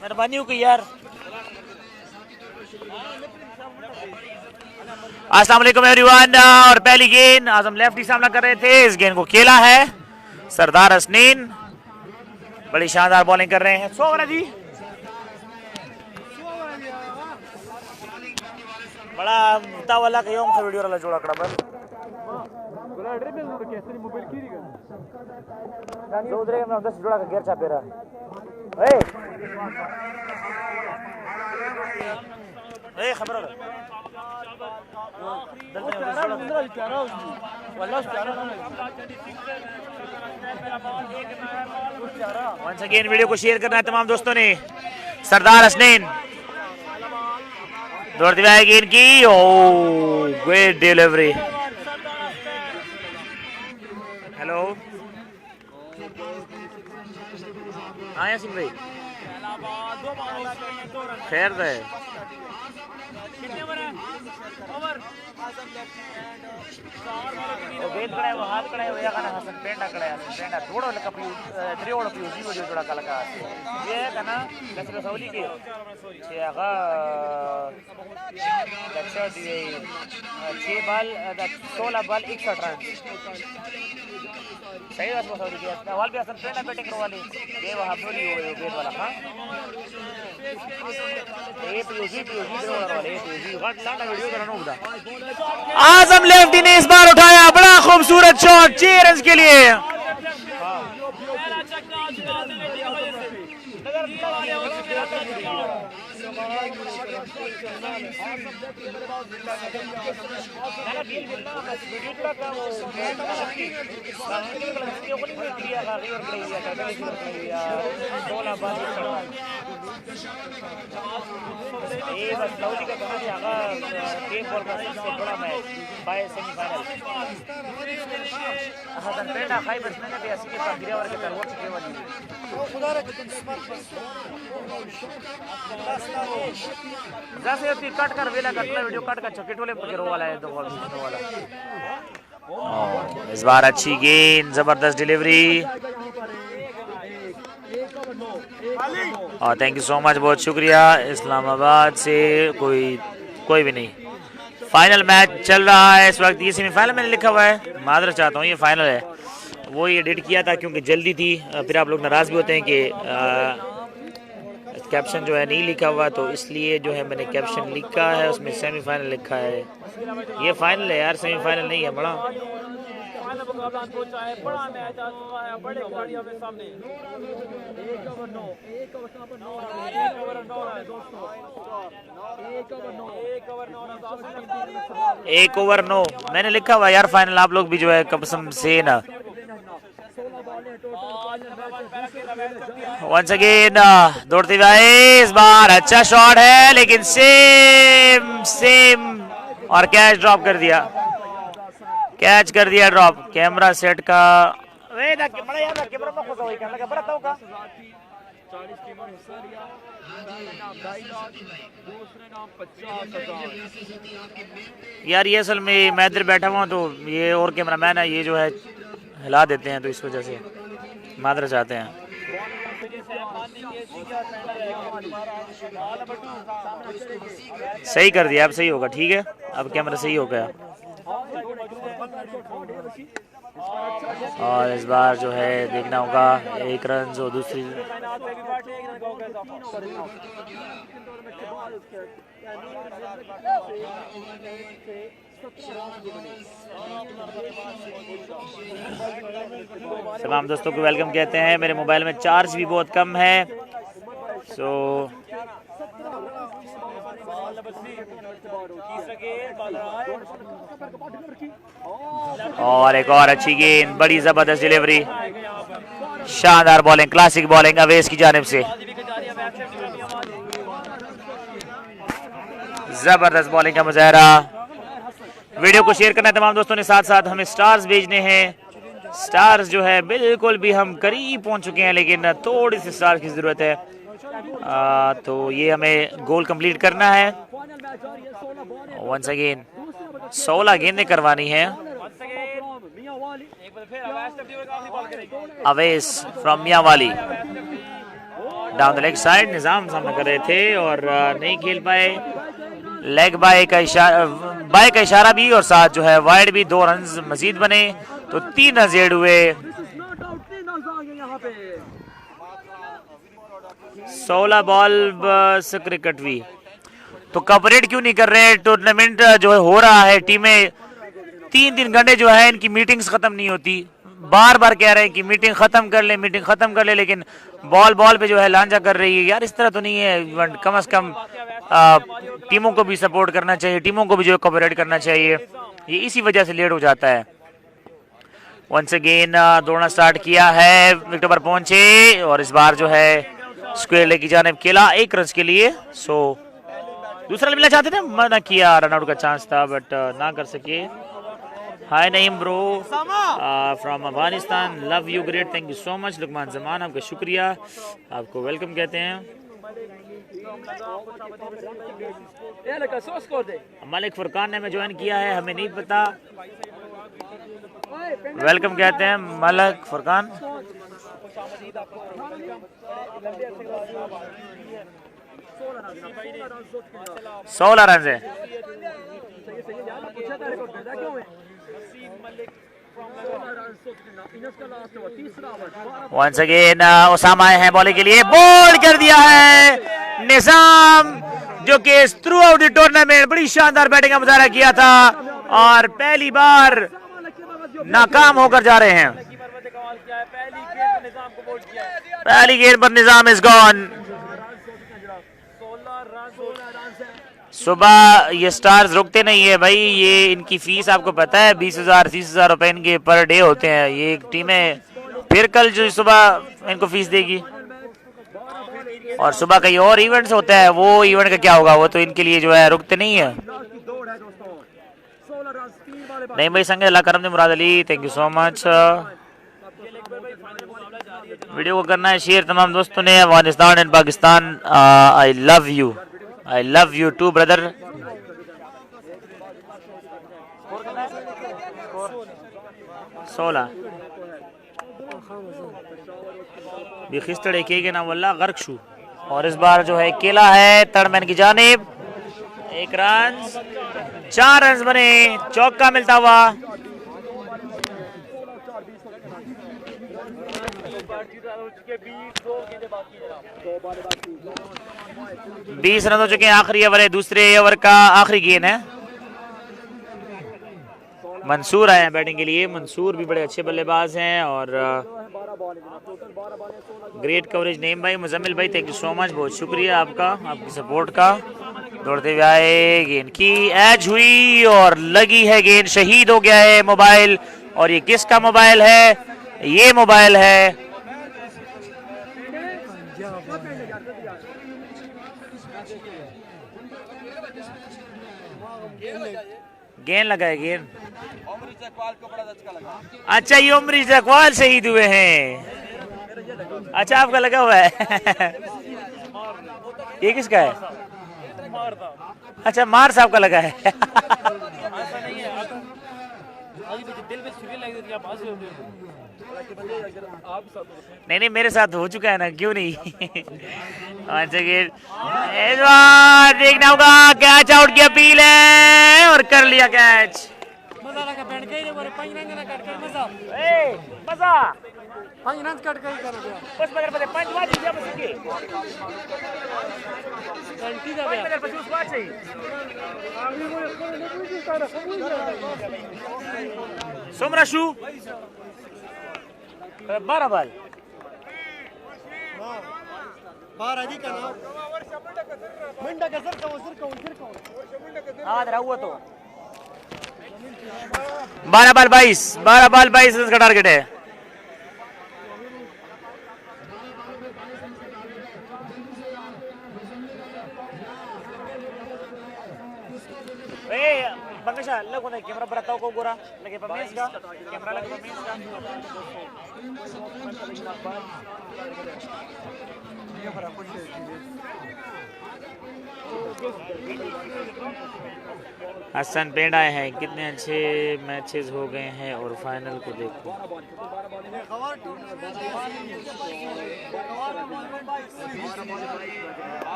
मेहरबानी हो यार। अस्सलाम वालेकुम एवरीवन। और पहली गेंद आजम लेफ्टी सामना कर रहे थे, इस गेंद को खेला है सरदार हसनैन। बड़ी शानदार बॉलिंग कर रहे हैं। 100 जी, बड़ा मुतावला के योग से वीडियो वाला जोड़ा कड़ा बस जो उधर में 10 जोड़ा का गेर छापेरा। ए खबर हो वंस अगेन वीडियो को शेयर करना है तमाम दोस्तों ने। सरदार हसनैन दौड़ती हुई आएगी इनकी। ओ ग्रेट डिलीवरी। हेलो आया सिंह भाई, खैर है गेंद कड़ा है, वो हाथ कड़ा है, वो यार हसन पेंडा कड़ा है, पेंडा थोड़ा लकपी त्रियोड़ पी उसी वीडियो जोड़ा कलका ये है ना कैसे सौली के ये आगा अच्छा दिए 6 बॉल 16 बॉल 61 रन सही बस सौली के सवाल भी हसन पेंडा बैटिंग करवा ली ये वहां बोली हो गई गेंद वाला। हां ये पीयूसी जोड़ा वाले पीयूसी घट लाना वीडियो बनाना होगा। आजम लेफ्टी ने इस बार उठाया बड़ा खूबसूरत शॉट 6 रन के लिए। ये बस लवली का कहना चाहा गेम बॉल का सबसे बड़ा मैच बाय सेमीफाइनल हसन पेंडा खाई बस मैंने भी असली पर गिरा और के तरवट के वाली खुदा रे तुम स्मार्ट बस जैसे होती कट कर वेला कटना वीडियो कट का चॉकलेट वाले पकड़ो वाला है दो वाला। इस बार अच्छी गेंद, जबरदस्त डिलीवरी और थैंक यू सो मच, बहुत शुक्रिया। इस्लामाबाद से कोई भी नहीं। फाइनल मैच चल रहा है इस वक्त, ये सेमीफाइनल मैंने लिखा हुआ है, मादर चाहता हूँ ये फाइनल है। वो ये एडिट किया था क्योंकि जल्दी थी, फिर आप लोग नाराज़ भी होते हैं कि कैप्शन जो है नहीं लिखा हुआ, तो इसलिए जो है मैंने कैप्शन लिखा है उसमें सेमीफाइनल लिखा है। ये फाइनल है यार, सेमीफाइनल नहीं है। बड़ा एक ओवर 9 मैंने लिखा हुआ यार फाइनल, आप लोग भी जो है कसम से ना। वंस अगेन दौड़ते हुए इस बार अच्छा शॉट है लेकिन सेम और कैच ड्रॉप कर दिया, ड्रॉप। कैमरा सेट का यार ये असल में मैं इधर बैठा हुआ तो ये और कैमरा मैन है, ये जो है हिला देते हैं तो इस वजह से मादर चाहते हैं। सही कर दिया, अब सही होगा, ठीक है अब कैमरा सही हो गया। और इस बार जो है देखना होगा 1 रन और दूसरी तमाम दोस्तों को वेलकम कहते हैं। मेरे मोबाइल में चार्ज भी बहुत कम है, सो और एक और अच्छी गेंद, बड़ी जबरदस्त डिलीवरी, शानदार बॉलिंग, क्लासिक बॉलिंग अवेश की जानिब से। जबरदस्त बॉलिंग का मुजाहरा। वीडियो को शेयर करना है तमाम दोस्तों ने, साथ साथ हमें स्टार्स भेजने हैं। स्टार्स जो है बिल्कुल भी हम करीब पहुंच चुके हैं लेकिन थोड़ी सी स्टार की जरूरत है, तो ये हमें गोल कंप्लीट करना है। वंस अगेन 16 गेंदें करवानी है। Awais from Mianwali down the leg side, Nizam सामना कर रहे थे और नहीं खेल पाए। लेग बाय का इशारा भी और साथ जो है वाइड भी। 2 रन मजीद बने तो 3 रन एड हुए। 16 बॉल बस क्रिकेट भी तो कवरेज क्यों नहीं कर रहे? टूर्नामेंट जो है हो रहा है, टीमें 3 घंटे जो है इनकी मीटिंग्स खत्म नहीं होती। बार बार कह रहे हैं कि मीटिंग खत्म कर ले, मीटिंग खत्म कर ले, लेकिन बॉल पे जो है लांजा कर रही है। यार इस तरह तो नहीं है, कम से कम टीमों को भी सपोर्ट करना चाहिए, टीमों को भी जो है कवरेज करना चाहिए। ये इसी वजह से लेट हो जाता है। वंस अगेन दौड़ना स्टार्ट किया है, विकेट पर पहुंचे और इस बार जो है स्क्वायर लेग की जानिब खेला 1 रन के लिए। सो दूसरा मिलना चाहते थे, मना किया, रनआउट का चांस था बट ना कर सके। Hi Naeem bro from Afghanistan, love you great, thank you so much. Luqman Zaman आपका शुक्रिया, आपको वेलकम कहते हैं। मलिक फुरकान ने हमें ज्वाइन किया है, हमें नहीं पता, वेलकम कहते हैं मलिक फुरकान। 16 रन है। वंस अगेन ओसामा आए हैं बॉलिंग के लिए, बॉल कर दिया है निजाम, जो कि थ्रू आउट द टूर्नामेंट बड़ी शानदार बैटिंग का मुजाहरा किया था और पहली बार नाकाम होकर जा रहे हैं। पहली गेंद पर निजाम इज गॉन। सुबह ये स्टार्स रुकते नहीं है भाई, ये इनकी फीस आपको पता है 20,000 30,000 रुपए इनके पर डे होते हैं। ये टीमें फिर कल जो सुबह इनको फीस देगी और सुबह कहीं और इवेंट्स होता है, वो इवेंट का क्या होगा, वो तो इनके लिए जो है रुकते नहीं है। नहीं भाई संगे अल्लाह करम ने Murad Ali, thank you so much. Video को करना है शेयर तमाम दोस्तों ने। Afghanistan and Pakistan, I love you too brother. सोलह खिस्तड़े के ना वल्ला गर्कशू और इस बार जो है केला है थर्डमैन की जानिब। 1 रन, 4 रन बने, चौका मिलता हुआ। 20 रन हो चुके हैं, आखिरी ओवर है, दूसरे ओवर का आखिरी गेंद है। मंसूर आए हैं बैटिंग के लिए, मंसूर भी बड़े अच्छे बल्लेबाज हैं और ग्रेट कवरेज नेम भाई, मुजम्मिल भाई थैंक यू सो मच, बहुत शुक्रिया आपका, आपकी सपोर्ट का। दौड़ते हुए आए, गेंद की एज हुई और लगी है गेंद, शहीद हो गया है मोबाइल। और ये किसका मोबाइल है? ये मोबाइल है गेंद लगाए गेंद। अच्छा ये उमरी जकवाल शहीद हुए हैं, अच्छा आपका लगा हुआ है ये किसका है? अच्छा मार साहब का लगा है नहीं नहीं मेरे साथ हो चुका है ना, क्यों नहीं देखना होगा। कैच आउट की अपील है और कर लिया कैच। सोमराशु 12 बॉल तो 12 बॉल 22 रन का टारगेट है। बंगशा लगो ना कैमरा बरताओ को गोरा लगे पमेश का कैमरा लगे पमेश का हसन पेंडा हैं, कितने अच्छे मैचेस हो गए हैं और फाइनल को देखो।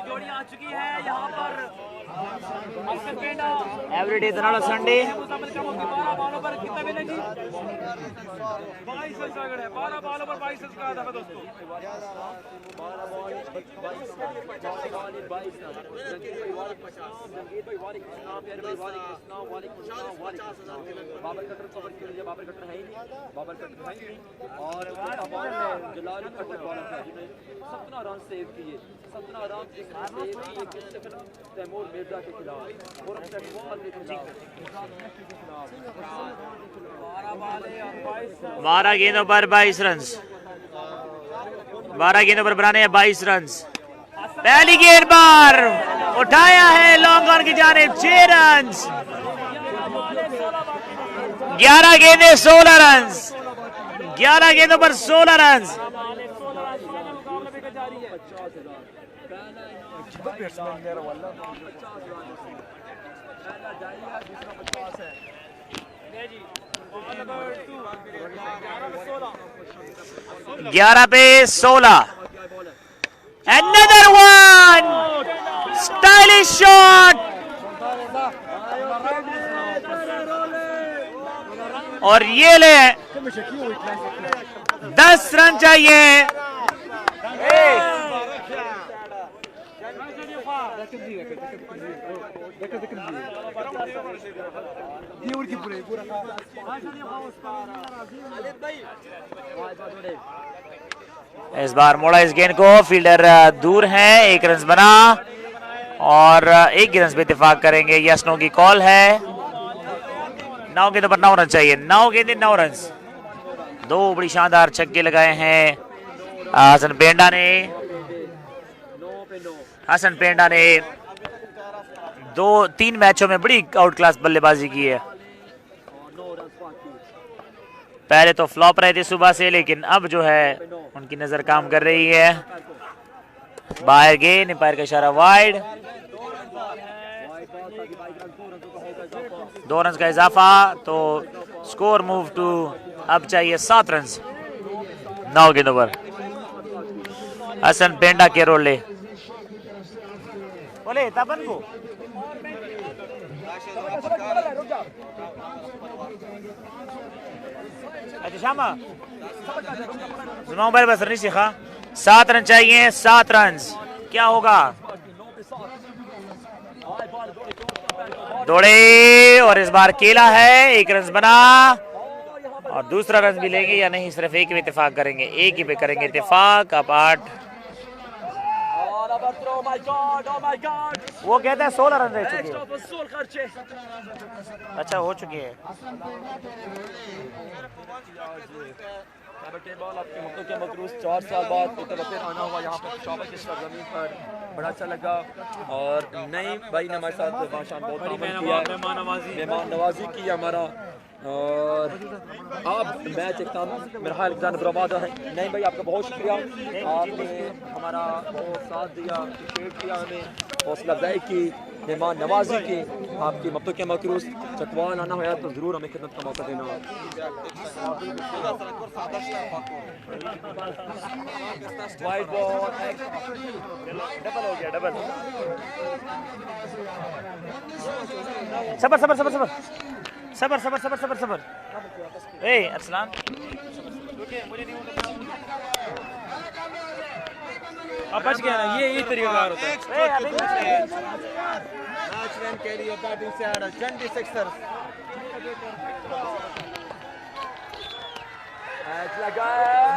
जोड़ी आ चुकी है यहाँ पर एवरीडे तनाड़ा संडे 12 बॉलों पर कितना मिलेगी? 22 रन का है, 12 बॉलों पर 22 रन का था दोस्तों। बाबर कटर है ही नहीं और 17 रन सेव किए, 17 रन तैमूर मिर्जा के खिलाफ और 12 गेंदों पर 22 रन। 12 गेंदों पर बनाने हैं 22 रन। पहली गेंद पर उठाया है लॉन्ग ऑन की जानिब 6 रन। 11 गेंदें 16 रन। 11 गेंदों पर 16 रन। ग्यारह पे 16। Another one, stylish shot और ये ले 10 रन चाहिए। इस बार मोड़ा इस गेंद को, फील्डर दूर है, 1 रन बना और 1 रन पे इत्तेफाक करेंगे। यस नो की कॉल है। 9 गेंदों पर 9 रन चाहिए। 9 गेंदे 9 रन। 2 बड़ी शानदार छक्के लगाए हैं हसन पेंडा ने। हसन पेंडा ने 2-3 मैचों में बड़ी आउट क्लास बल्लेबाजी की है। पहले तो फ्लॉप रहे थे सुबह से, लेकिन अब जो है उनकी नजर काम कर रही है। बाहर गेंद, अंपायर का इशारा वाइड। 2 रन का इजाफा तो स्कोर मूव टू अब चाहिए 7 रन। 9 गेंदों पर हसन पेंडा के रोले बोले तपन को अच्छा शामा जुमा बस नहीं सीखा। 7 रन चाहिए, 7 रन। क्या होगा? दौड़े और इस बार केला है। 1 रन बना और दूसरा रन भी लेंगे या नहीं, सिर्फ एक में इत्तेफाक करेंगे। एक ही पे करेंगे इत्तेफाक। अब 8 वो कहते हैं 16 रन रह चुके हैं। अच्छा हो चुके हैं। आपके मुद्दों के मकरूज 4 साल बाद एक फिर आना हुआ यहाँ पर पेशावर की ज़मीन पर, बड़ा अच्छा लगा। और नई भाई ने हमारे साथ भाषण बहुत मेहमान नवाजी की हमारा। और आप मैच एक मेरा ख्याल बर्बाद है। नहीं भाई आपका बहुत शुक्रिया, आपने हमारा बहुत साथ दिया, अप्रिशिएट किया, हमें हौसला अफजाई की, मेहमान नवाजी की। आपकी मब्तों के मकरूज चकवाल आना हुआ तो ज़रूर हमें खिदमत का मौका देना। वाइड बॉल डबल हो गया, डबल। सबर सबर सबर सबर सबर सबर सबर सबर सबर। ए अरसलान अब बच गया ना, ये तरीकाकार होता है। मैच रन के लिए बैटिंग से आ रहा जंडी सिक्सर।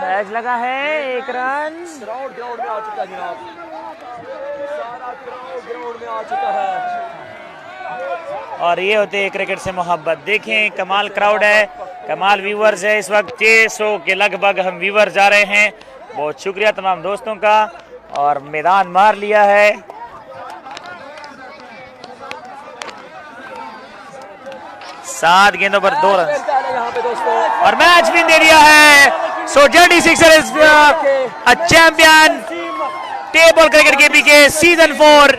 मैच लगा है। 1 रन। क्राउड ग्राउंड में आ चुका है जनाब, सारा क्राउड ग्राउंड में आ चुका है। और ये होते हैं क्रिकेट से मोहब्बत। देखें कमाल क्राउड है, कमाल व्यूवर्स है। इस वक्त 600 के लगभग हम व्यूवर्स जा रहे हैं। बहुत शुक्रिया तमाम दोस्तों का। और मैदान मार लिया है। है। 7 गेंदों पर 2 रन यहाँ पे दोस्तों और मैच विन दे दिया है। सो जर्डी sixer is a champion table cricket के सीजन 4।